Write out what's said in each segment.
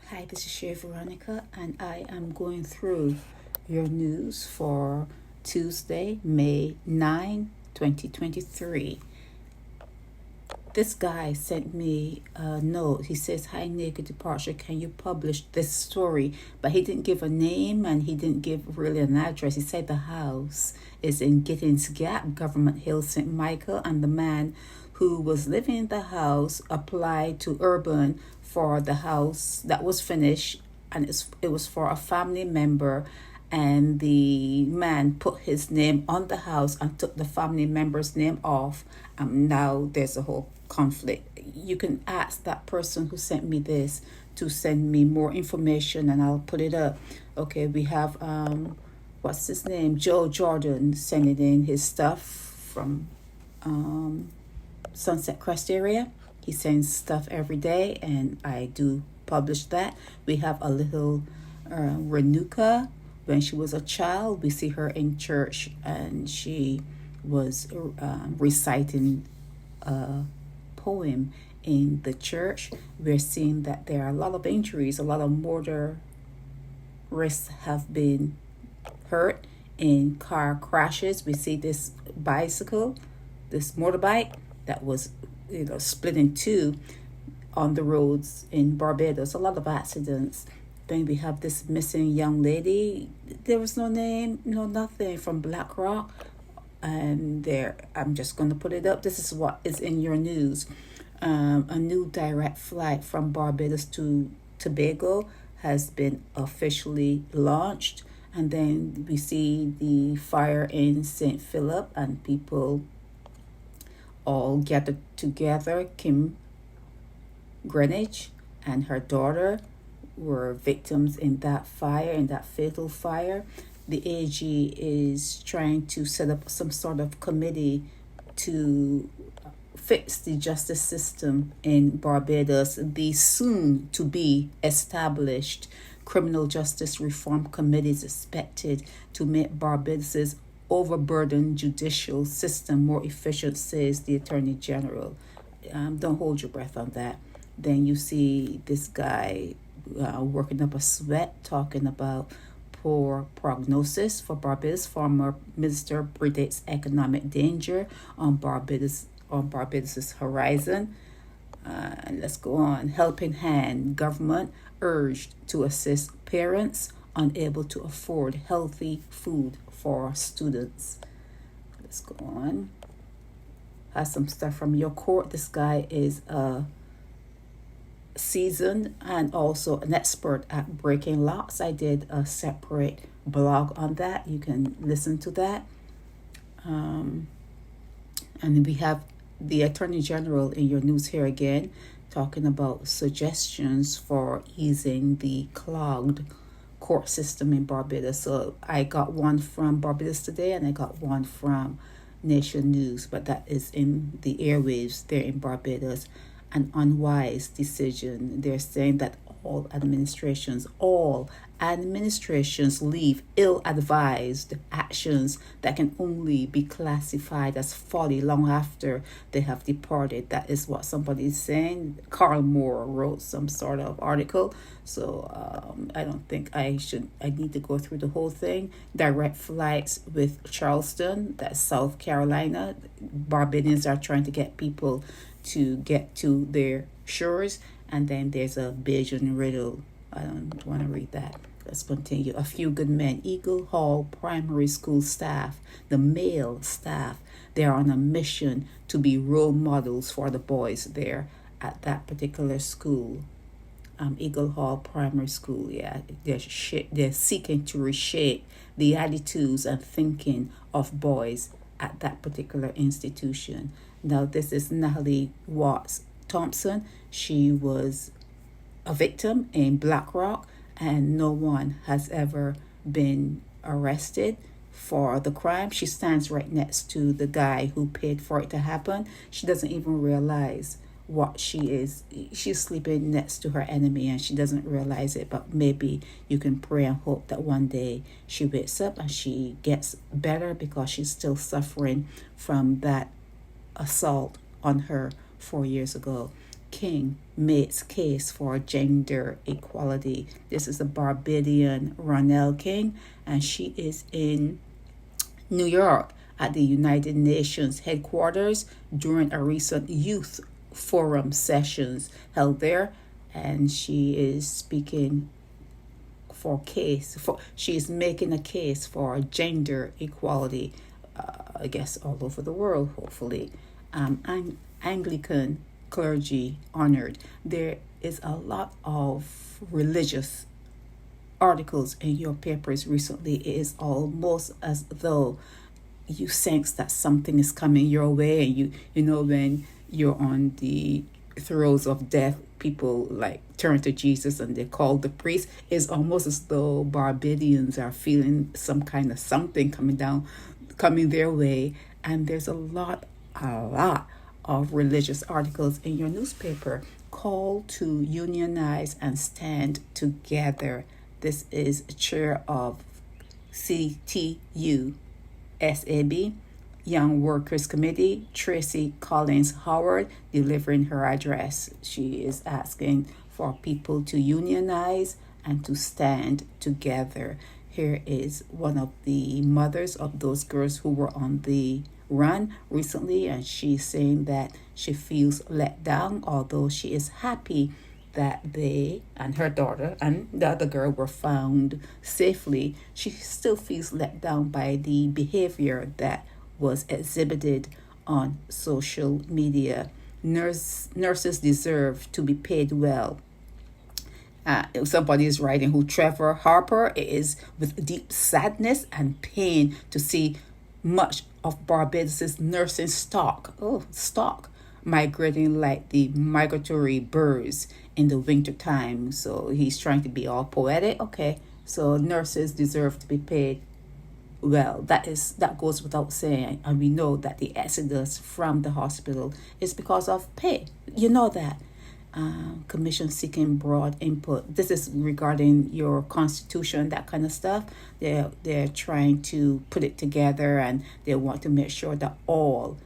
Hi, this is Chef Veronica, and I am going through your news for Tuesday, May 9, 2023. This guy sent me a note. He says, "Hi, Naked Departure, can you publish this story?" But he didn't give a name and he didn't give really an address. He said the house is in Gittins Gap, Government Hill, St. Michael, and the man who was living in the house applied to Urban for the house that was finished, and it was for a family member, and the man put his name on the house and took the family member's name off. Now there's a whole conflict. You can ask that person who sent me this to send me more information and I'll put it up. Okay, we have what's his name, Joe Jordan, sending in his stuff from Sunset Crest area. He sends stuff every day and I do publish that. We have a little Renuka. When she was a child, we see her in church and she was reciting a poem in the church. We're seeing that there are a lot of injuries, a lot of motorists have been hurt in car crashes. We see this bicycle, this motorbike that was split in two on the roads in Barbados. A lot of accidents. Then we have this missing young lady. There was no name, no nothing, from Black Rock. And there, I'm just going to put it up. This is what is in your news. A new direct flight from Barbados to Tobago has been officially launched. And then we see the fire in St. Philip and people all gathered together. Kim Greenwich and her daughter were victims in that fire, in that fatal fire. The AG is trying to set up some sort of committee to fix the justice system in Barbados. The soon to be established Criminal Justice Reform Committee is expected to make Barbados's overburdened judicial system more efficient, says the Attorney General. Don't hold your breath on that. Then you see this guy working up a sweat, talking about poor prognosis for Barbados. Former minister predicts economic danger on Barbados's horizon. Let's go on. Helping Hand government urged to assist parents unable to afford healthy food for students. Let's go on. Has some stuff from your court. This guy is a seasoned and also an expert at breaking locks. I did a separate blog on that. You can listen to that. And we have the Attorney General in your news here again, talking about suggestions for easing the clogged court system in Barbados. So I got one from Barbados Today and I got one from NationNews, but that is in the airwaves there in Barbados. An unwise decision. They're saying that all administrations leave ill-advised actions that can only be classified as folly long after they have departed. That is what somebody is saying. Carl Moore wrote some sort of article. So I don't think I need to go through the whole thing. Direct flights with Charleston, that's South Carolina. Barbadians are trying to get people to get to their shores. And then there's a Bayesian riddle. I don't want to read that. Let's continue. A few good men. Eagle Hall Primary School staff, the male staff, they're on a mission to be role models for the boys there at that particular school. Eagle Hall Primary School, yeah. They're seeking to reshape the attitudes and thinking of boys at that particular institution. Now, this is Natalie Thompson. She was a victim in Black Rock, and no one has ever been arrested for the crime. She stands right next to the guy who paid for it to happen. She doesn't even realize what she is. She's sleeping next to her enemy and she doesn't realize it, but maybe you can pray and hope that one day she wakes up and she gets better, because she's still suffering from that assault on her 4 years ago. King makes case for gender equality. This is the Barbadian Ronnell King, and she is in New York at the United Nations headquarters during a recent youth forum sessions held there, and she is speaking she is making a case for gender equality, I guess all over the world, hopefully. Anglican clergy honored. There is a lot of religious articles in your papers recently. It is almost as though you sense that something is coming your way, and you know when you're on the throes of death, people like turn to Jesus and they call the priest. It's almost as though Barbadians are feeling some kind of something coming their way, and there's a lot of religious articles in your newspaper. Call to unionize and stand together. This is chair of CTU SAB Young Workers Committee, Tracy Collins Howard, delivering her address. She is asking for people to unionize and to stand together. Here is one of the mothers of those girls who were on the run recently, and she's saying that she feels let down, although she is happy that they and her daughter and the other girl were found safely. She still feels let down by the behavior that was exhibited on social media. Nurses deserve to be paid well. Somebody is writing who Trevor Harper. It is with deep sadness and pain to see much of Barbados' nursing stock migrating like the migratory birds in the winter time. So he's trying to be all poetic. Okay, so nurses deserve to be paid well. That goes without saying, and we know that the exodus from the hospital is because of pay. You know that. Commission seeking broad input. This is regarding your constitution, that kind of stuff. They're trying to put it together, and they want to make sure that all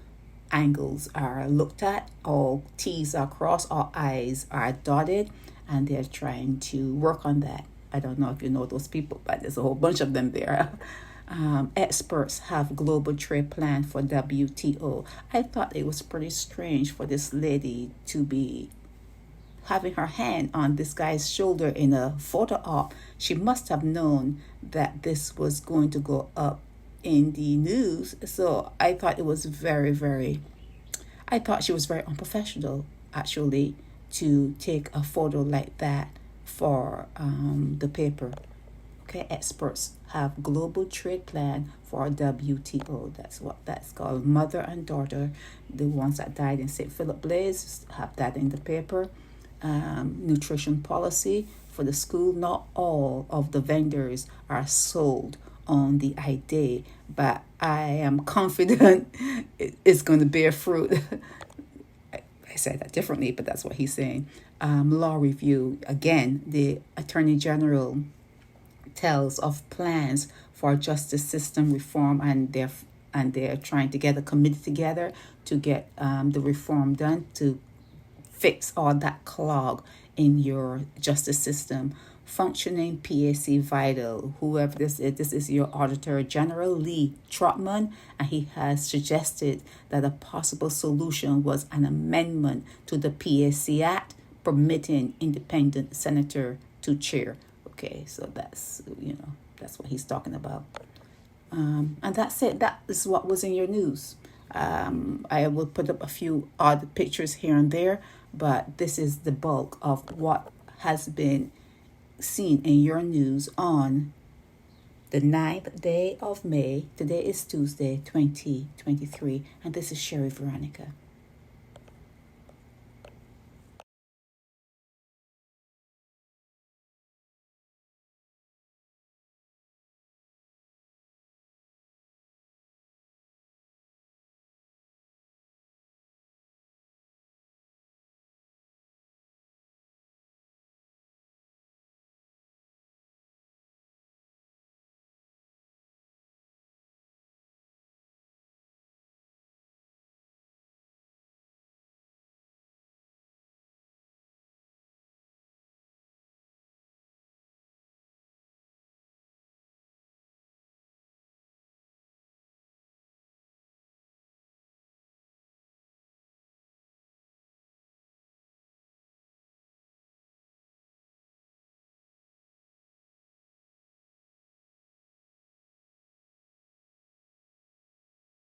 angles are looked at, all T's are crossed, all I's are dotted, and they're trying to work on that. I don't know if you know those people, but there's a whole bunch of them there. Experts have global trade plan for WTO. I thought it was pretty strange for this lady to be having her hand on this guy's shoulder in a photo op. She must have known that this was going to go up in the news. So I thought it was I thought she was very unprofessional, actually, to take a photo like that for the paper. Okay, experts have global trade plan for WTO. That's what that's called. Mother and daughter, the ones that died in St. Philip Blaze, have that in the paper. Nutrition policy for the school. Not all of the vendors are sold on the idea, but I am confident it's going to bear fruit. I said that differently, but that's what he's saying. Law review. Again, the Attorney General tells of plans for justice system reform, and they're trying to get a committee together to get the reform done to fix all that clog in your justice system. Functioning PAC vital. Whoever this is your Auditor General, Lee Trotman, and he has suggested that a possible solution was an amendment to the PAC Act permitting independent senator to chair. Okay, so that's what he's talking about. And that's it. That is what was in your news. I will put up a few odd pictures here and there, but this is the bulk of what has been seen in your news on the 9th day of May. Today is Tuesday, 2023, and this is Sherry Veronica.